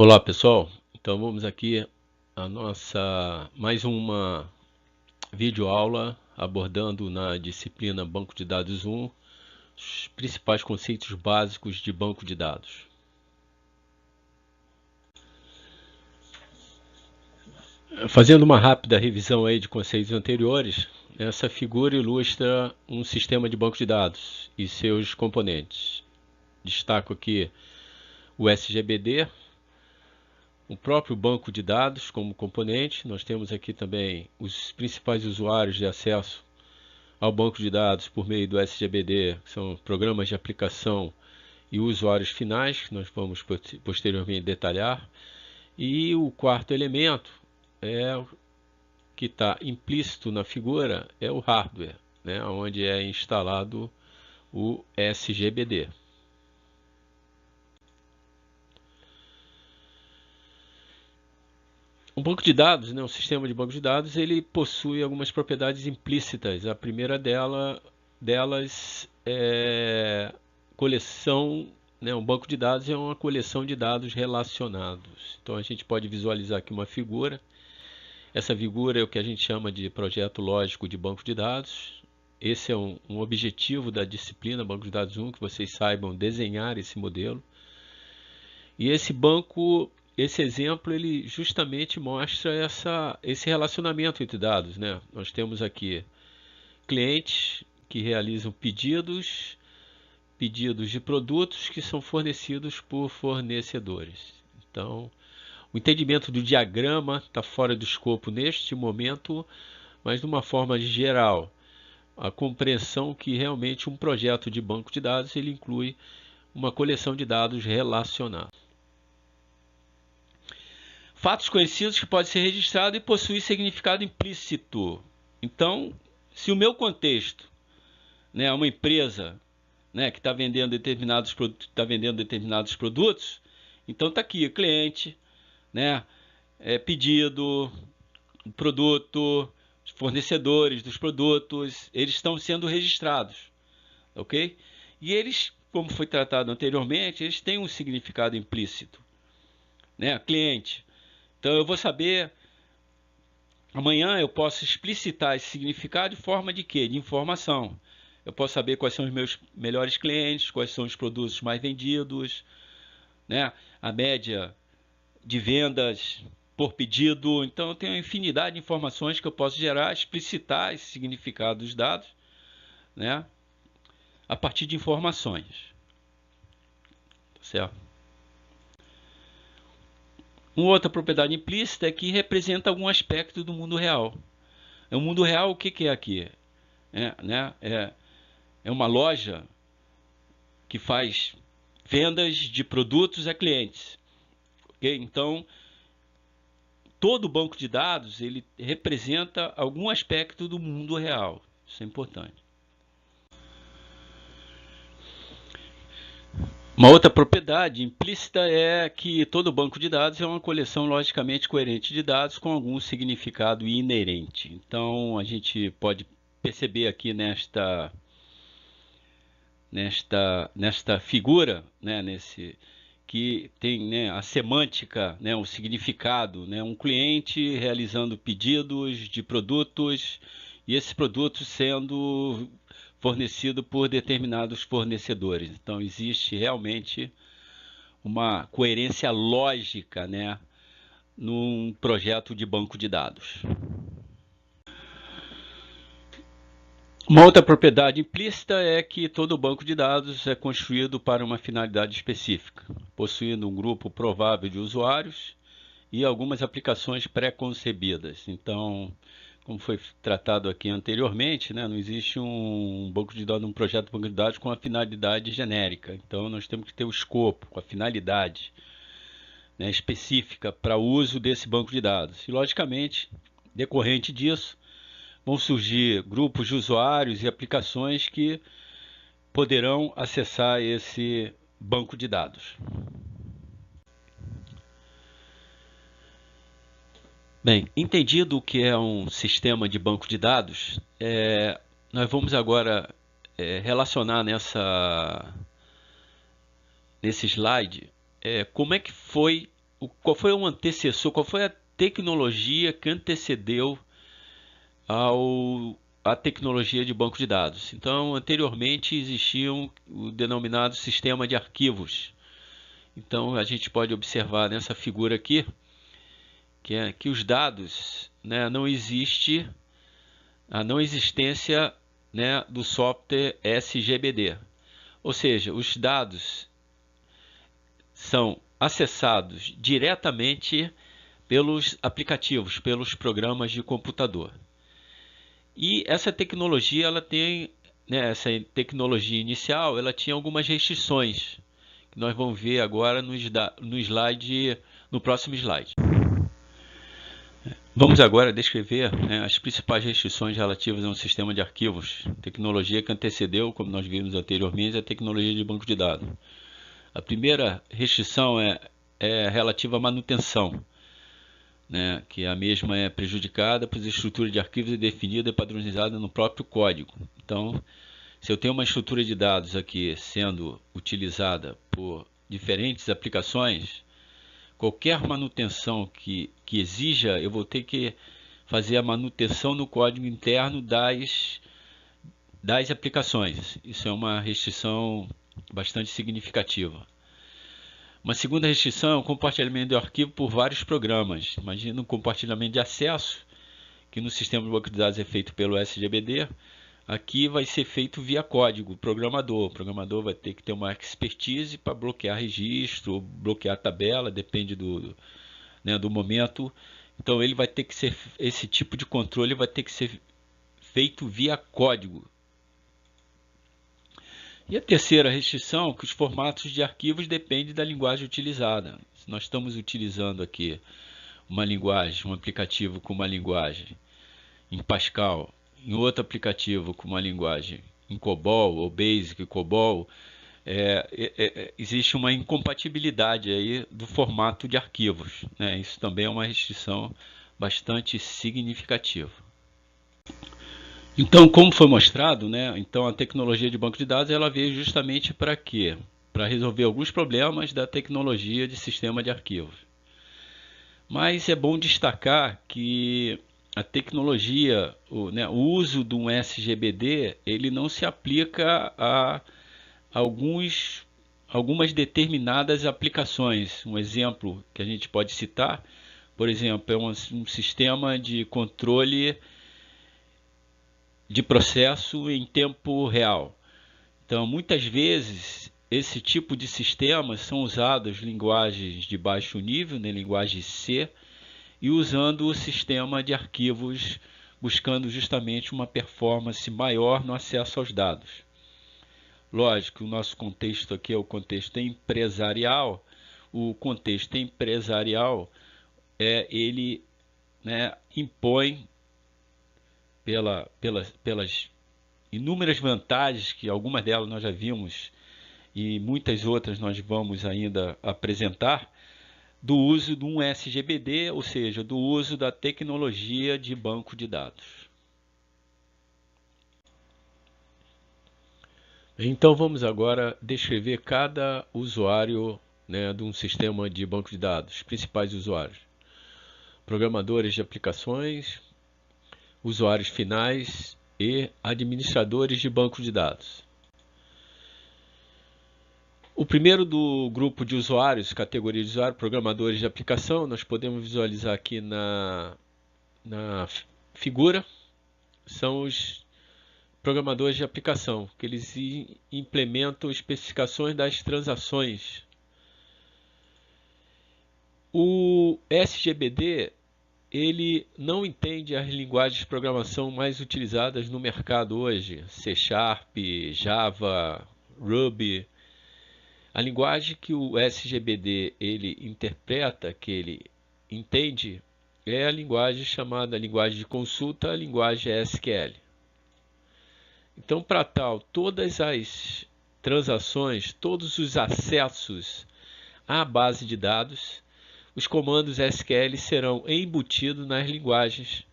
Olá pessoal, então vamos aqui a nossa mais uma videoaula abordando na disciplina Banco de Dados 1 os principais conceitos básicos de banco de dados. Fazendo uma rápida revisão aí de conceitos anteriores, essa figura ilustra um sistema de banco de dados e seus componentes. Destaco aqui o SGBD, o próprio banco de dados como componente. Nós temos aqui também os principais usuários de acesso ao banco de dados por meio do SGBD, que são programas de aplicação e usuários finais, que nós vamos posteriormente detalhar. E o quarto elemento, que está implícito na figura, é o hardware, né, onde é instalado o SGBD. Um banco de dados, né, um sistema de banco de dados, ele possui algumas propriedades implícitas. A primeira delas é coleção, né, um banco de dados é uma coleção de dados relacionados. Então a gente pode visualizar aqui uma figura. Essa figura é o que a gente chama de projeto lógico de banco de dados. Esse é um objetivo da disciplina Banco de Dados 1, que vocês saibam desenhar esse modelo. E esse exemplo, ele justamente mostra esse relacionamento entre dados, né? Nós temos aqui clientes que realizam pedidos de produtos que são fornecidos por fornecedores. Então, o entendimento do diagrama está fora do escopo neste momento, mas de uma forma geral, a compreensão que realmente um projeto de banco de dados ele inclui uma coleção de dados relacionados. Fatos conhecidos que podem ser registrados e possuem significado implícito. Então, se o meu contexto, né, é uma empresa, né, que está vendendo determinados produtos, então está aqui cliente, né, pedido, produto, fornecedores dos produtos, eles estão sendo registrados, ok? E eles, como foi tratado anteriormente, eles têm um significado implícito, né? Cliente. Então eu vou saber, amanhã eu posso explicitar esse significado de forma de quê? De informação. Eu posso saber quais são os meus melhores clientes, quais são os produtos mais vendidos, né? A média de vendas por pedido. Então eu tenho uma infinidade de informações que eu posso gerar, explicitar esse significado dos dados, né? A partir de informações. Certo? Uma outra propriedade implícita é que representa algum aspecto do mundo real. O mundo real, o que é aqui? É uma loja que faz vendas de produtos a clientes. Okay? Então, todo banco de dados ele representa algum aspecto do mundo real. Isso é importante. Uma outra propriedade implícita é que todo banco de dados é uma coleção logicamente coerente de dados com algum significado inerente. Então, a gente pode perceber aqui nesta figura, né, que tem, né, a semântica, né, o significado, né, um cliente realizando pedidos de produtos e esses produtos sendo fornecido por determinados fornecedores. Então existe realmente uma coerência lógica, né, num projeto de banco de dados. Uma outra propriedade implícita é que todo banco de dados é construído para uma finalidade específica, possuindo um grupo provável de usuários e algumas aplicações pré-concebidas. Então, como foi tratado aqui anteriormente, né, não existe um banco de dados, um projeto de banco de dados com a finalidade genérica. Então, nós temos que ter o escopo, a finalidade, né, específica para o uso desse banco de dados. E, logicamente, decorrente disso, vão surgir grupos de usuários e aplicações que poderão acessar esse banco de dados. Bem, entendido o que é um sistema de banco de dados, nós vamos agora relacionar nesse slide como é que foi qual foi o antecessor, qual foi a tecnologia que antecedeu a tecnologia de banco de dados. Então, anteriormente existiam o denominado sistema de arquivos. Então, a gente pode observar nessa figura aqui que os dados, né, não existe a não existência, né, do software SGBD. Ou seja, os dados são acessados diretamente pelos aplicativos, pelos programas de computador. E essa tecnologia, ela tem, né, essa tecnologia inicial, ela tinha algumas restrições, que nós vamos ver agora no próximo slide. Vamos agora descrever, né, as principais restrições relativas a um sistema de arquivos, tecnologia que antecedeu, como nós vimos anteriormente, a tecnologia de banco de dados. A primeira restrição é relativa à manutenção, né, que a mesma é prejudicada, pois a estrutura de arquivos é definida e padronizada no próprio código. Então, se eu tenho uma estrutura de dados aqui sendo utilizada por diferentes aplicações, qualquer manutenção que exija, eu vou ter que fazer a manutenção no código interno das aplicações. Isso é uma restrição bastante significativa. Uma segunda restrição é o compartilhamento do arquivo por vários programas. Imagina um compartilhamento de acesso, que no sistema de banco de dados é feito pelo SGBD. Aqui vai ser feito via código, programador. O programador vai ter que ter uma expertise para bloquear registro, bloquear tabela, depende do momento. Então ele vai ter que ser, esse tipo de controle vai ter que ser feito via código. E a terceira restrição, que os formatos de arquivos dependem da linguagem utilizada. Se nós estamos utilizando aqui uma linguagem, um aplicativo com uma linguagem em Pascal, em outro aplicativo com uma linguagem em COBOL ou Basic COBOL, existe uma incompatibilidade aí do formato de arquivos, né? Isso também é uma restrição bastante significativa. Então, como foi mostrado, né, então a tecnologia de banco de dados ela veio justamente para quê? Para resolver alguns problemas da tecnologia de sistema de arquivos. Mas é bom destacar que a tecnologia, o uso de um SGBD, ele não se aplica a algumas determinadas aplicações. Um exemplo que a gente pode citar, por exemplo, é um sistema de controle de processo em tempo real. Então, muitas vezes, esse tipo de sistemas são usados em linguagens de baixo nível, né, linguagem C, e usando o sistema de arquivos, buscando justamente uma performance maior no acesso aos dados. Lógico, o nosso contexto aqui é o contexto empresarial. O contexto empresarial, ele, né, impõe pelas inúmeras vantagens, que algumas delas nós já vimos e muitas outras nós vamos ainda apresentar, do uso de um SGBD, ou seja, do uso da tecnologia de banco de dados. Então vamos agora descrever cada usuário, né, de um sistema de banco de dados, os principais usuários. Programadores de aplicações, usuários finais e administradores de banco de dados. O primeiro do grupo de usuários, categoria de usuário, programadores de aplicação, nós podemos visualizar aqui na figura, são os programadores de aplicação, que eles implementam especificações das transações. O SGBD, ele não entende as linguagens de programação mais utilizadas no mercado hoje, C#, Java, Ruby. A linguagem que o SGBD ele interpreta, que ele entende, é a linguagem chamada linguagem de consulta, a linguagem SQL. Então, para tal, todas as transações, todos os acessos à base de dados, os comandos SQL serão embutidos nas linguagens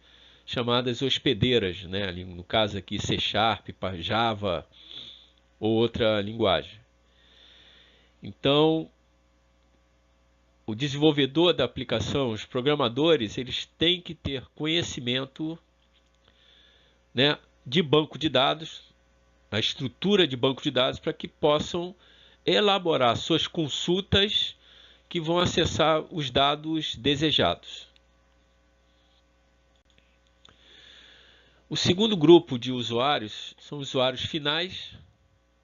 chamadas hospedeiras, né? No caso aqui C#, Java ou outra linguagem. Então, o desenvolvedor da aplicação, os programadores, eles têm que ter conhecimento, né, de banco de dados, a estrutura de banco de dados, para que possam elaborar suas consultas que vão acessar os dados desejados. O segundo grupo de usuários são usuários finais.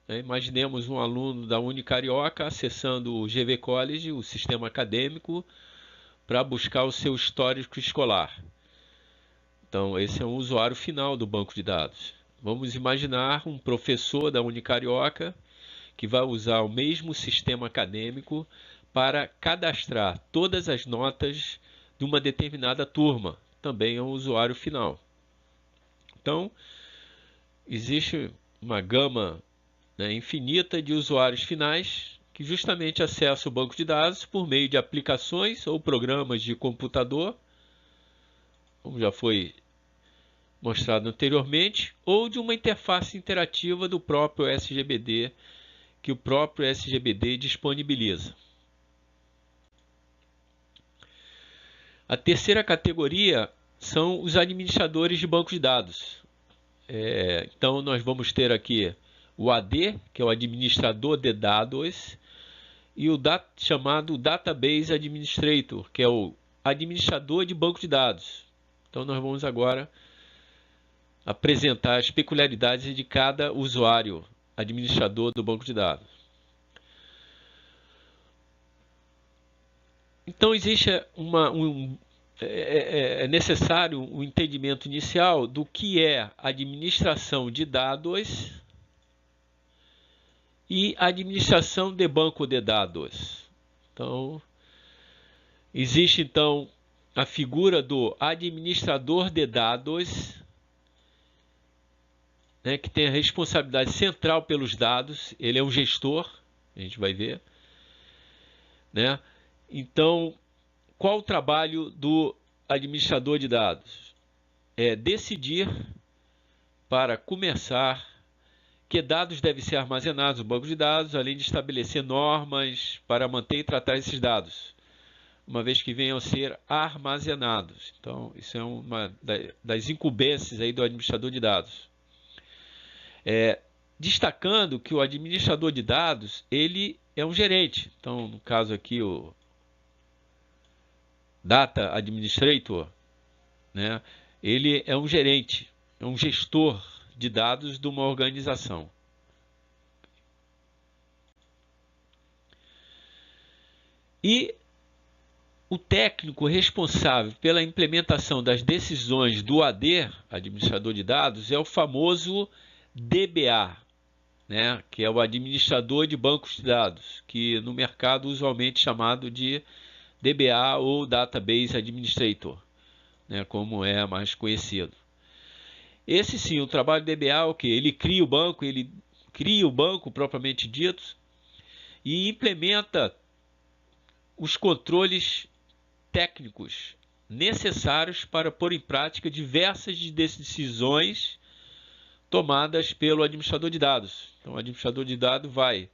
Imaginemos um aluno da Unicarioca acessando o GV College, o sistema acadêmico, para buscar o seu histórico escolar. Então, esse é um usuário final do banco de dados. Vamos imaginar um professor da Unicarioca que vai usar o mesmo sistema acadêmico para cadastrar todas as notas de uma determinada turma. Também é um usuário final. Então, existe uma gama, né, infinita de usuários finais que justamente acessam o banco de dados por meio de aplicações ou programas de computador, como já foi mostrado anteriormente, ou de uma interface interativa do próprio SGBD, que o próprio SGBD disponibiliza. A terceira categoria são os administradores de banco de dados. Então, nós vamos ter aqui o AD, que é o administrador de dados, e o chamado Database Administrator, que é o administrador de banco de dados. Então, nós vamos agora apresentar as peculiaridades de cada usuário administrador do banco de dados. Então, existe é necessário um entendimento inicial do que é administração de dados e administração de banco de dados. Então, existe então a figura do administrador de dados, né, que tem a responsabilidade central pelos dados. Ele é um gestor, a gente vai ver, né? Então, qual o trabalho do administrador de dados? É decidir, para começar, que dados devem ser armazenados no banco de dados, além de estabelecer normas para manter e tratar esses dados, uma vez que venham a ser armazenados. Então, isso é uma das incumbências aí do administrador de dados. Destacando que o administrador de dados, ele é um gerente. Então, no caso aqui, o Data Administrator, né, ele é um gerente, é um gestor de dados de uma organização. E o técnico responsável pela implementação das decisões do AD, administrador de dados, é o famoso DBA, né, que é o administrador de bancos de dados, que no mercado usualmente chamado de DBA ou Database Administrator, né, como é mais conhecido. Esse sim, o trabalho do DBA é o que? Ele cria o banco propriamente dito e implementa os controles técnicos necessários para pôr em prática diversas decisões tomadas pelo administrador de dados. Então, o administrador de dados vai,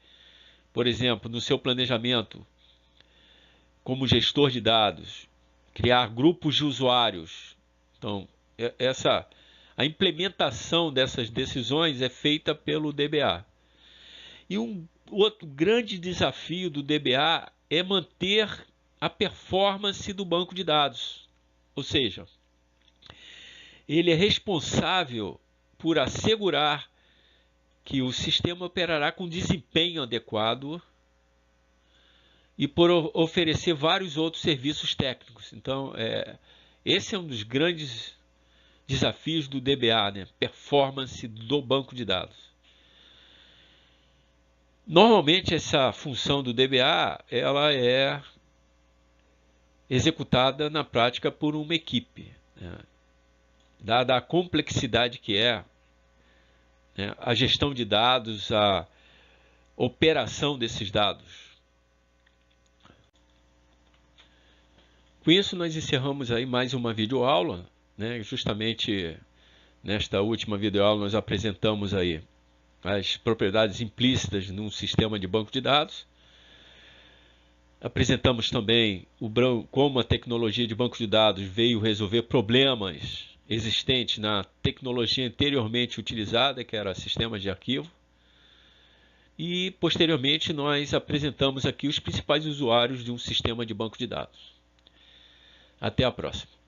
por exemplo, no seu planejamento, como gestor de dados, criar grupos de usuários. Então, a implementação dessas decisões é feita pelo DBA. E um outro grande desafio do DBA é manter a performance do banco de dados. Ou seja, ele é responsável por assegurar que o sistema operará com desempenho adequado e por oferecer vários outros serviços técnicos. Então, esse é um dos grandes desafios do DBA, né? Performance do banco de dados. Normalmente, essa função do DBA ela é executada na prática por uma equipe, né? Dada a complexidade que é, né, a gestão de dados, a operação desses dados. Com isso, nós encerramos aí mais uma videoaula, né? Justamente nesta última videoaula nós apresentamos aí as propriedades implícitas num sistema de banco de dados. Apresentamos também como a tecnologia de banco de dados veio resolver problemas existentes na tecnologia anteriormente utilizada, que era sistemas de arquivo. E, posteriormente, nós apresentamos aqui os principais usuários de um sistema de banco de dados. Até a próxima.